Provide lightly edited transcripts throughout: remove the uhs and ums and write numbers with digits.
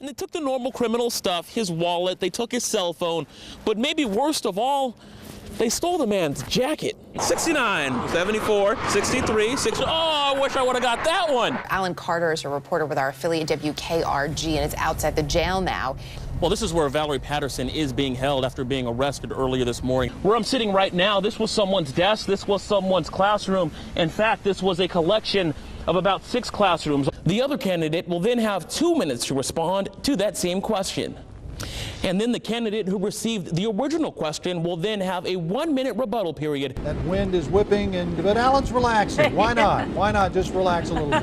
they took the normal criminal stuff, his wallet, they took his cell phone, but maybe worst of all, they stole the man's jacket. 69, 74, 63, 60. Oh, I wish I would have got that one. Alan Carter is a reporter with our affiliate WKRG and is outside the jail now. Well, this is where Valerie Patterson is being held after being arrested earlier this morning. Where I'm sitting right now, this was someone's desk, this was someone's classroom. In fact, this was a collection of about 6 classrooms. The other candidate will then have 2 minutes to respond to that same question. And then the candidate who received the original question will then have a 1-minute rebuttal period. That wind is whipping, but Alan's relaxing. Why not? Why not just relax a little bit?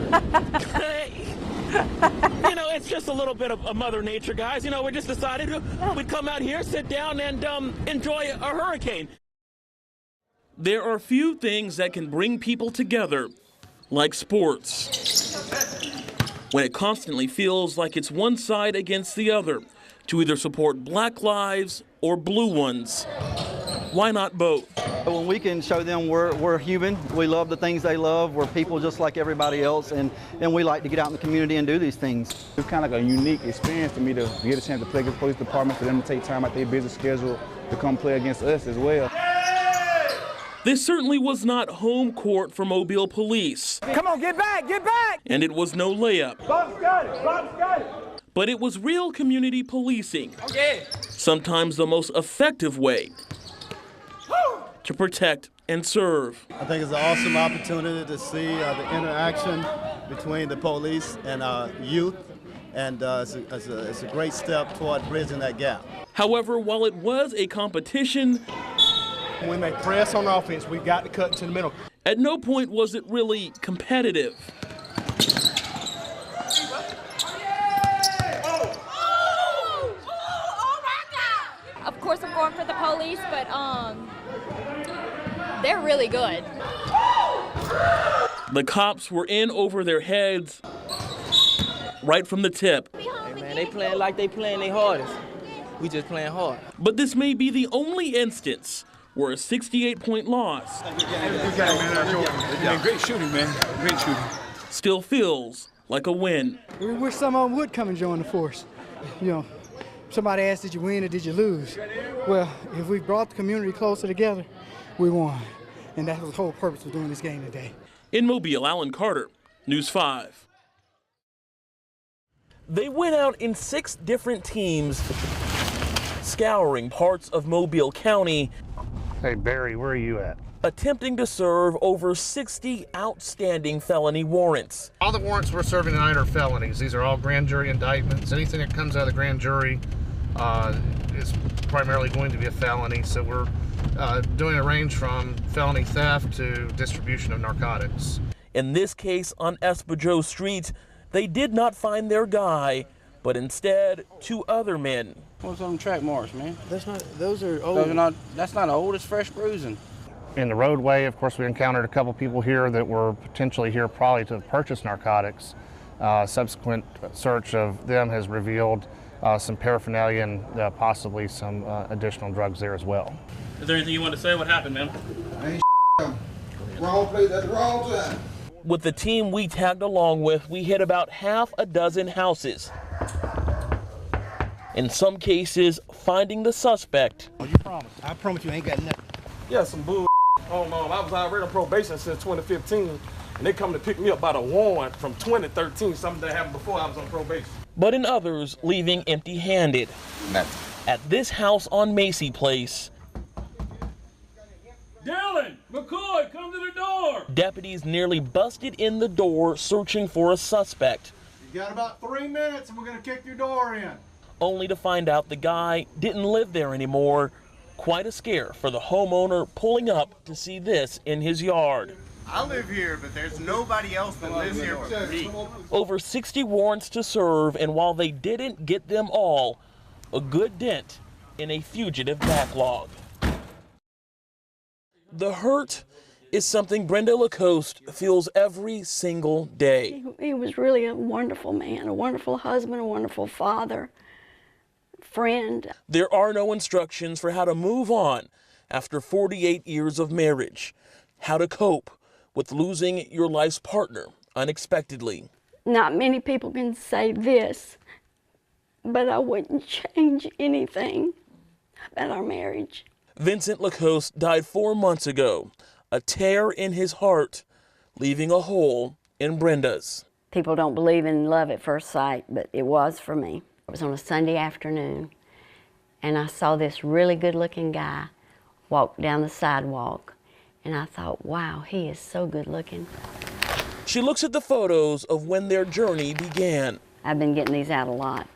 You know, it's just a little bit of Mother Nature, guys. You know, we just decided we'd come out here, sit down, and enjoy a hurricane. There are few things that can bring people together like sports, when it constantly feels like it's one side against the other, to either support black lives or blue ones. Why not both? When we can show them we're human, we love the things they love, we're people just like everybody else, and we like to get out in the community and do these things. It's kind of like a unique experience to me to get a chance to play against the police department, for them to take time out their busy schedule to come play against us as well. This certainly was not home court for Mobile police. Come on, get back, get back! And it was no layup. Bob's got it, Bob's got it! But it was real community policing. Okay. Sometimes the most effective way to protect and serve. I think it's an awesome opportunity to see the interaction between the police and youth, and it's a great step toward bridging that gap. However, while it was a competition, when they press on offense, we've got to cut to the middle. At no point was it really competitive. Of course, I'm going for the police, but they're really good. The cops were in over their heads right from the tip. Hey man, they playing like they playing their hardest. We just playing hard. But this may be the only instance where a 68-point loss Great shooting, man. Great shooting. still feels like a win. We wish some of them would come and join the force. You know, somebody asked, did you win or did you lose? Well, if we brought the community closer together, we won. And that was the whole purpose of doing this game today. In Mobile, Alan Carter, News 5. They went out in 6 different teams, scouring parts of Mobile County. Hey, Barry, where are you at? Attempting to serve over 60 outstanding felony warrants. All the warrants we're serving tonight are felonies. These are all grand jury indictments. Anything that comes out of the grand jury is primarily going to be a felony. So we're doing a range from felony theft to distribution of narcotics. In this case on Espadrille Street, they did not find their guy, but instead 2 other men. What's on track marks, man? Those are old. That's not old, it's fresh bruising. In the roadway, of course, we encountered a couple people here that were potentially here probably to purchase narcotics. Subsequent search of them has revealed some paraphernalia and possibly some additional drugs there as well. Is there anything you want to say? What happened, man? Wrong place at the wrong time. With the team we tagged along with, we hit about half a dozen houses. In some cases, finding the suspect. Oh, you promise? I promise you ain't got nothing. Yeah, some bull. I was already on probation since 2015, and they come to pick me up by the warrant from 2013, something that happened before I was on probation. But in others, leaving empty-handed. At this house on Macy Place, Dylan, McCoy, come to the door! deputies nearly busted in the door searching for a suspect. You got about 3 minutes, and we're going to kick your door in. Only to find out the guy didn't live there anymore. Quite a scare for the homeowner pulling up to see this in his yard. I live here, but there's nobody else that lives here but me. Over 60 warrants to serve, and while they didn't get them all, a good dent in a fugitive backlog. The hurt is something Brenda Lacoste feels every single day. He was really a wonderful man, a wonderful husband, a wonderful father, friend. There are no instructions for how to move on after 48 years of marriage, how to cope with losing your life's partner unexpectedly. Not many people can say this, but I wouldn't change anything about our marriage. Vincent Lacoste died 4 months ago, a tear in his heart, leaving a hole in Brenda's. People don't believe in love at first sight, but it was for me. It was on a Sunday afternoon, and I saw this really good-looking guy walk down the sidewalk, and I thought, wow, he is so good-looking. She looks at the photos of when their journey began. I've been getting these out a lot,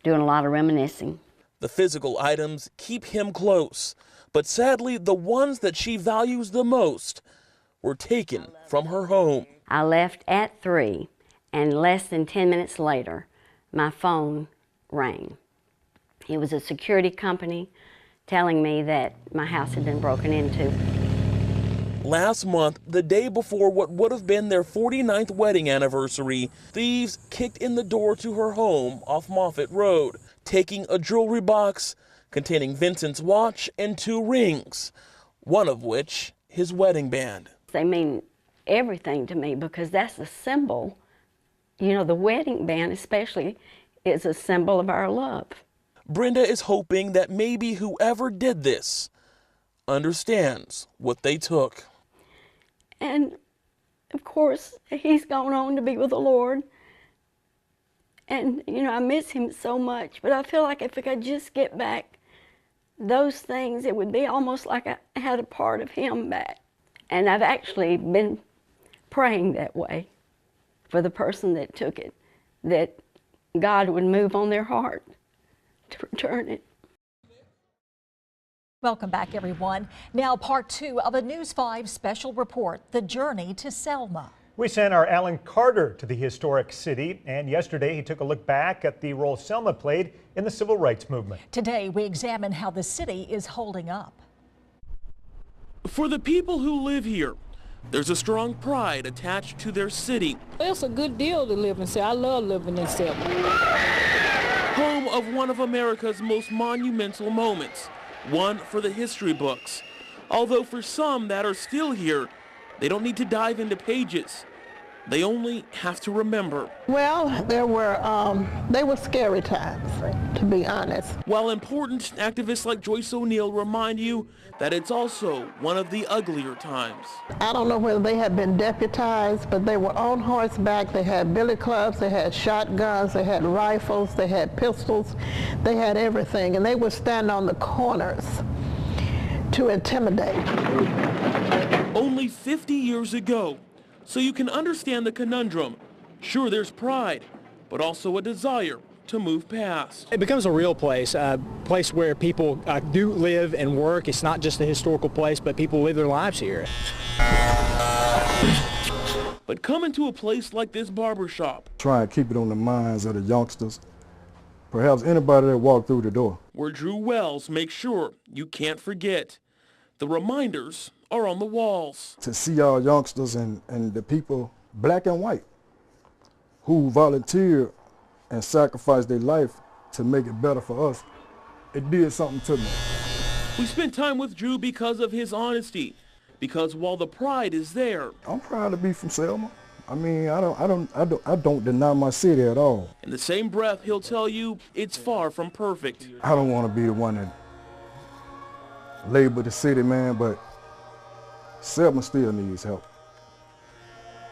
doing a lot of reminiscing. The physical items keep him close, but sadly, the ones that she values the most were taken from her home. I left at 3, and less than 10 minutes later, my phone rang. It was a security company telling me that my house had been broken into. Last month, the day before what would have been their 49th wedding anniversary, thieves kicked in the door to her home off Moffett Road, taking a jewelry box containing Vincent's watch and 2 rings, one of which his wedding band. They mean everything to me because that's a symbol. You know, the wedding band especially is a symbol of our love. Brenda is hoping that maybe whoever did this understands what they took. And of course, he's gone on to be with the Lord. And, you know, I miss him so much, but I feel like if I could just get back those things, it would be almost like I had a part of him back. And I've actually been praying that way for the person that took it, that God would move on their heart to return it. Welcome back, everyone. Now, part 2 of a News 5 special report, The Journey to Selma. We sent our Alan Carter to the historic city, and yesterday he took a look back at the role Selma played in the civil rights movement. Today, we examine how the city is holding up. For the people who live here, there's a strong pride attached to their city. It's a good deal to live in Selma. I love living in Selma. Home of one of America's most monumental moments, one for the history books. Although for some that are still here, they don't need to dive into pages. They only have to remember. Well, they were scary times, to be honest. While important, activists like Joyce O'Neill remind you that it's also one of the uglier times. I don't know whether they had been deputized, but they were on horseback. They had billy clubs, they had shotguns, they had rifles, they had pistols, they had everything. And they would stand on the corners to intimidate. Only 50 years ago. So you can understand the conundrum. Sure, there's pride, but also a desire to move past. It becomes a real place, a place where people do live and work. It's not just a historical place, but people live their lives here. But coming to a place like this barbershop, try and keep it on the minds of the youngsters, perhaps anybody that walked through the door, where Drew Wells makes sure you can't forget. The reminders are on the walls. To see our youngsters and the people, black and white, who volunteered and sacrificed their life to make it better for us, it did something to me. We spent time with Drew because of his honesty, because while the pride is there, I'm proud to be from Selma. I mean, I don't deny my city at all. In the same breath, he'll tell you it's far from perfect. I don't want to be the one that label the city, man, but Selma still needs help,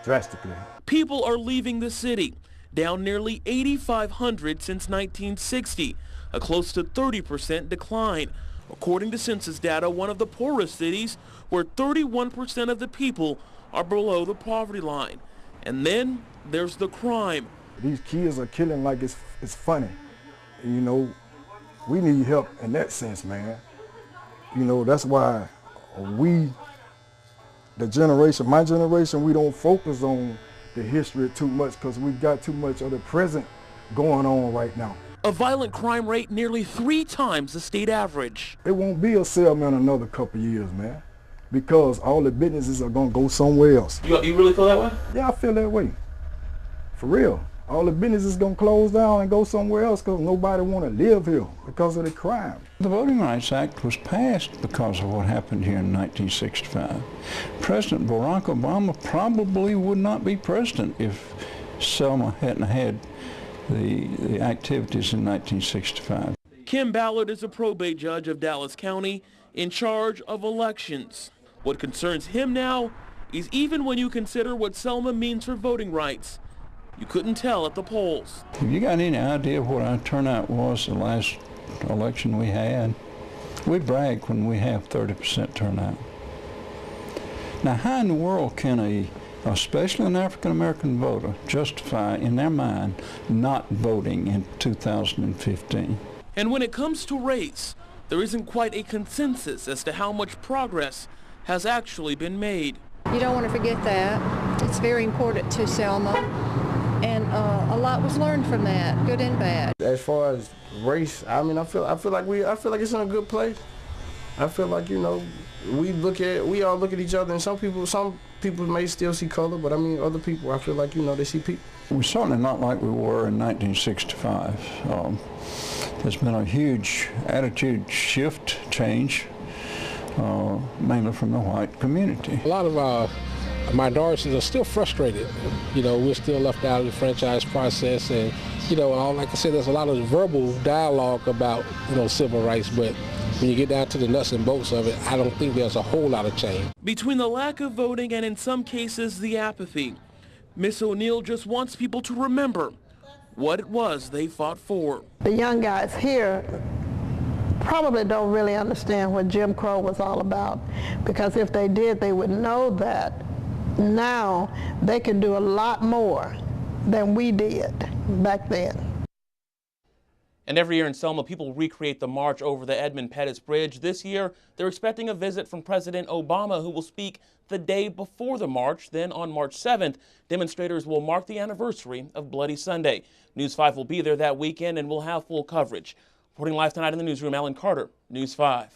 drastically. People are leaving the city, down nearly 8,500 since 1960, a close to 30% decline. According to census data, one of the poorest cities where 31% of the people are below the poverty line. And then there's the crime. These kids are killing like it's funny. And, you know, we need help in that sense, man. You know, that's why we, the generation, my generation, we don't focus on the history too much because we've got too much of the present going on right now. A violent crime rate nearly 3 times the state average. It won't be a Selma in another couple years, man, because all the businesses are going to go somewhere else. You really feel that way? Yeah, I feel that way. For real. All the businesses going to close down and go somewhere else because nobody want to live here because of the crime. The Voting Rights Act was passed because of what happened here in 1965. President Barack Obama probably would not be president if Selma hadn't had the activities in 1965. Kim Ballard is a probate judge of Dallas County in charge of elections. What concerns him now is even when you consider what Selma means for voting rights, you couldn't tell at the polls. Have you got any idea what our turnout was the last election we had? We brag when we have 30% turnout. Now, how in the world can especially an African-American voter, justify in their mind not voting in 2015? And when it comes to race, there isn't quite a consensus as to how much progress has actually been made. You don't want to forget that. It's very important to Selma, and a lot was learned from that, good and bad. As far as race, I mean, I feel like it's in a good place. I feel like, you know, we all look at each other, and some people may still see color, but I mean, other people, I feel like, you know, they see people. We're certainly not like we were in 1965. There's been a huge attitude change, mainly from the white community. A lot of minorities are still frustrated. You know, we're still left out of the franchise process, and, you know, like I said, there's a lot of verbal dialogue about, you know, civil rights, but when you get down to the nuts and bolts of it, I don't think there's a whole lot of change. Between the lack of voting and in some cases the apathy, Miss O'Neill just wants people to remember what it was they fought for. The young guys here probably don't really understand what Jim Crow was all about, because if they did, they would know that now they can do a lot more than we did back then. And every year in Selma, people recreate the march over the Edmund Pettus Bridge. This year, they're expecting a visit from President Obama, who will speak the day before the march. Then on March 7th, demonstrators will mark the anniversary of Bloody Sunday. News 5 will be there that weekend and will have full coverage. Reporting live tonight in the newsroom, Alan Carter, News 5.